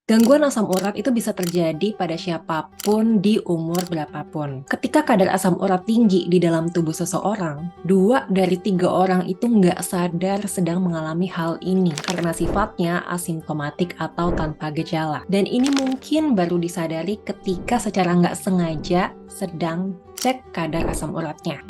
Gangguan asam urat itu bisa terjadi pada siapapun di umur berapapun. Ketika kadar asam urat tinggi di dalam tubuh seseorang, 2 dari 3 orang itu nggak sadar sedang mengalami hal ini karena sifatnya asimptomatik atau tanpa gejala. Dan ini mungkin baru disadari ketika secara nggak sengaja sedang cek kadar asam uratnya.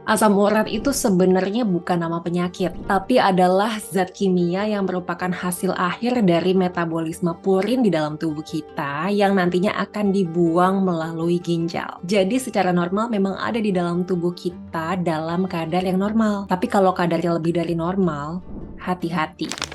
Asam urat itu sebenarnya bukan nama penyakit, tapi adalah zat kimia yang merupakan hasil akhir dari metabolisme purin di dalam tubuh kita yang nantinya akan dibuang melalui ginjal. Jadi secara normal memang ada di dalam tubuh kita dalam kadar yang normal. Tapi kalau kadarnya lebih dari normal, hati-hati.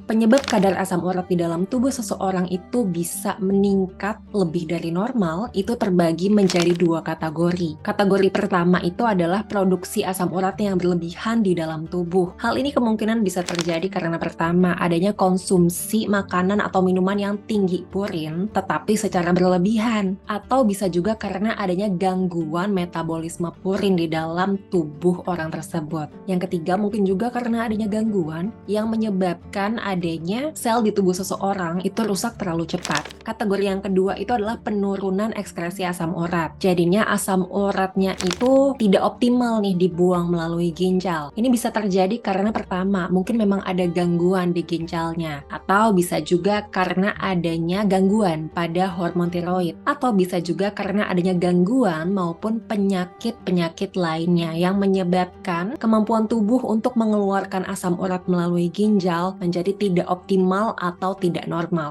Penyebab kadar asam urat di dalam tubuh seseorang itu bisa meningkat lebih dari normal itu terbagi menjadi 2 kategori. Kategori pertama itu adalah produksi asam urat yang berlebihan di dalam tubuh. Hal ini kemungkinan bisa terjadi karena pertama, adanya konsumsi makanan atau minuman yang tinggi purin tetapi secara berlebihan. Atau bisa juga karena adanya gangguan metabolisme purin di dalam tubuh orang tersebut. Yang ketiga mungkin juga karena adanya gangguan yang menyebabkan adanya sel di tubuh seseorang itu rusak terlalu cepat. Kategori yang kedua itu adalah penurunan ekskresi asam urat. Jadinya asam uratnya itu tidak optimal nih dibuang melalui ginjal. Ini bisa terjadi karena pertama, mungkin memang ada gangguan di ginjalnya. Atau bisa juga karena adanya gangguan pada hormon tiroid. Atau bisa juga karena adanya gangguan maupun penyakit-penyakit lainnya yang menyebabkan kemampuan tubuh untuk mengeluarkan asam urat melalui ginjal menjadi tidak optimal atau tidak normal.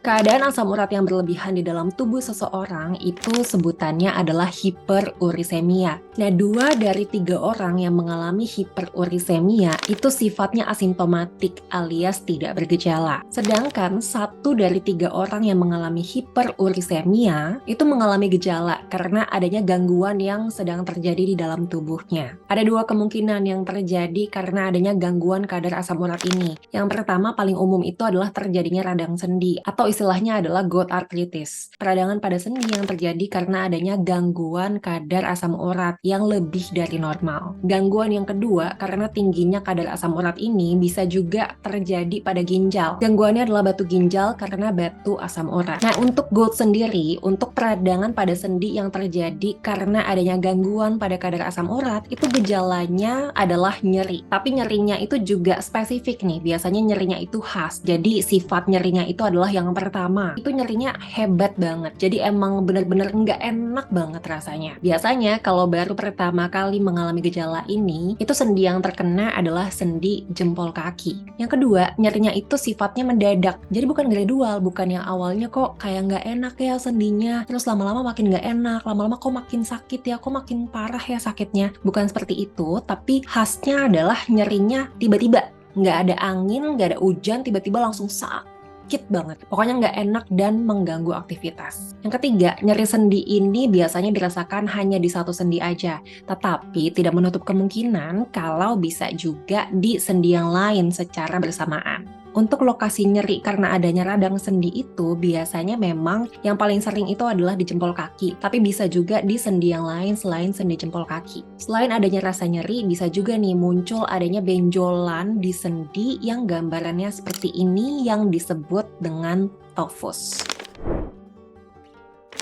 Keadaan asam urat yang berlebihan di dalam tubuh seseorang itu sebutannya adalah hiperurisemia. Nah, 2 dari 3 orang yang mengalami hiperurisemia itu sifatnya asimptomatik alias tidak bergejala. Sedangkan 1 dari 3 orang yang mengalami hiperurisemia itu mengalami gejala karena adanya gangguan yang sedang terjadi di dalam tubuhnya. Ada 2 kemungkinan yang terjadi karena adanya gangguan kadar asam urat ini. Yang pertama paling umum itu adalah terjadinya radang sendi atau istilahnya adalah gout arthritis. Peradangan pada sendi yang terjadi karena adanya gangguan kadar asam urat yang lebih dari normal. Gangguan yang kedua karena tingginya kadar asam urat ini bisa juga terjadi pada ginjal. Gangguannya adalah batu ginjal karena batu asam urat. Nah, untuk gout sendiri, untuk peradangan pada sendi yang terjadi karena adanya gangguan pada kadar asam urat, itu gejalanya adalah nyeri. Tapi nyerinya itu juga spesifik nih, biasanya nyerinya itu khas. Jadi sifat nyerinya itu adalah yang pertama, itu nyerinya hebat banget. Jadi emang bener-bener nggak enak banget rasanya. Biasanya kalau baru pertama kali mengalami gejala ini, itu sendi yang terkena adalah sendi jempol kaki. Yang kedua, nyerinya itu sifatnya mendadak. Jadi bukan gradual, bukan yang awalnya kok kayak nggak enak ya sendinya, terus lama-lama makin nggak enak, lama-lama kok makin sakit ya, kok makin parah ya sakitnya. Bukan seperti itu, tapi khasnya adalah nyerinya tiba-tiba. Nggak ada angin, nggak ada hujan, tiba-tiba langsung sakit banget. Pokoknya nggak enak dan mengganggu aktivitas. Yang ketiga, nyeri sendi ini biasanya dirasakan hanya di satu sendi aja. Tetapi tidak menutup kemungkinan kalau bisa juga di sendi yang lain secara bersamaan. Untuk lokasi nyeri karena adanya radang sendi itu biasanya memang yang paling sering itu adalah di jempol kaki, tapi bisa juga di sendi yang lain selain sendi jempol kaki. Selain adanya rasa nyeri, bisa juga nih muncul adanya benjolan di sendi yang gambarannya seperti ini yang disebut dengan tofus.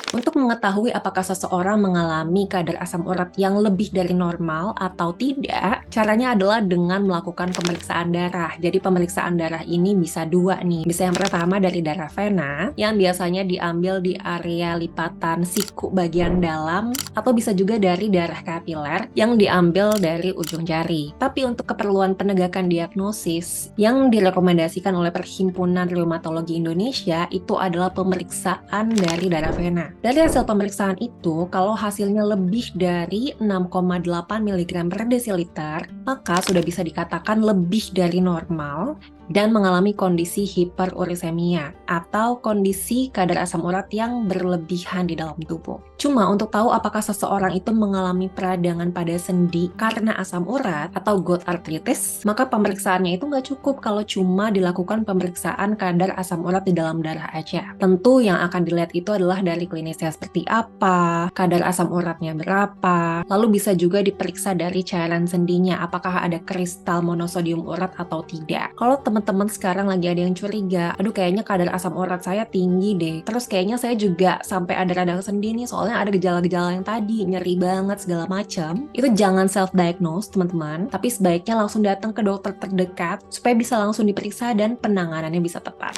Untuk mengetahui apakah seseorang mengalami kadar asam urat yang lebih dari normal atau tidak, caranya adalah dengan melakukan pemeriksaan darah. Jadi pemeriksaan darah ini bisa 2 nih. Bisa yang pertama dari darah vena, yang biasanya diambil di area lipatan siku bagian dalam, atau bisa juga dari darah kapiler yang diambil dari ujung jari. Tapi untuk keperluan penegakan diagnosis, yang direkomendasikan oleh Perhimpunan Reumatologi Indonesia itu adalah pemeriksaan dari darah vena. Dari hasil pemeriksaan itu, kalau hasilnya lebih dari 6,8 mg per desiliter, maka sudah bisa dikatakan lebih dari normal dan mengalami kondisi hiperurisemia atau kondisi kadar asam urat yang berlebihan di dalam tubuh. Cuma untuk tahu apakah seseorang itu mengalami peradangan pada sendi karena asam urat atau gout arthritis, maka pemeriksaannya itu nggak cukup kalau cuma dilakukan pemeriksaan kadar asam urat di dalam darah aja. Tentu yang akan dilihat itu adalah dari klinisnya seperti apa, kadar asam uratnya berapa, lalu bisa juga diperiksa dari cairan sendinya, apakah ada kristal monosodium urat atau tidak. Kalau teman-teman sekarang lagi ada yang curiga, aduh kayaknya kadar asam urat saya tinggi deh, terus kayaknya saya juga sampai ada radang sendi nih, soalnya ada gejala-gejala yang tadi, nyeri banget segala macam, itu jangan self-diagnose teman-teman, tapi sebaiknya langsung datang ke dokter terdekat supaya bisa langsung diperiksa dan penanganannya bisa tepat.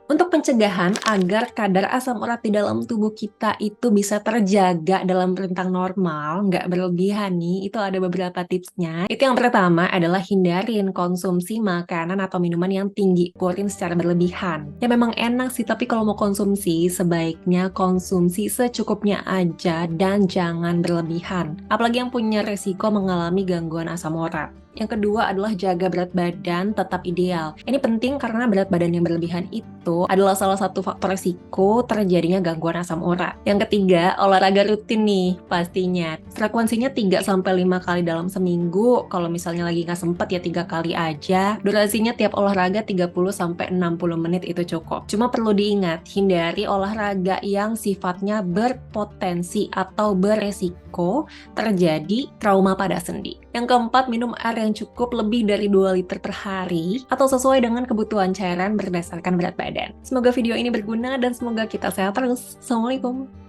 Untuk pencegahan agar kadar asam urat di dalam tubuh kita itu bisa terjaga dalam rentang normal, nggak berlebihan nih, itu ada beberapa tipsnya. Itu yang pertama adalah hindarin konsumsi makanan atau minuman yang tinggi purin secara berlebihan. Ya memang enak sih, tapi kalau mau konsumsi, sebaiknya konsumsi secukupnya aja dan jangan berlebihan. Apalagi yang punya resiko mengalami gangguan asam urat. Yang kedua adalah jaga berat badan tetap ideal. Ini penting karena berat badan yang berlebihan itu adalah salah satu faktor risiko terjadinya gangguan asam urat. Yang ketiga, olahraga rutin nih pastinya. Frekuensinya 3-5 kali dalam seminggu. Kalau misalnya lagi nggak sempet ya 3 kali aja. Durasinya tiap olahraga 30-60 menit itu cukup. Cuma perlu diingat, hindari olahraga yang sifatnya berpotensi atau beresiko terjadi trauma pada sendi. Yang keempat, minum air yang cukup lebih dari 2 liter per hari atau sesuai dengan kebutuhan cairan berdasarkan berat badan. Semoga video ini berguna dan semoga kita sehat terus. Assalamualaikum.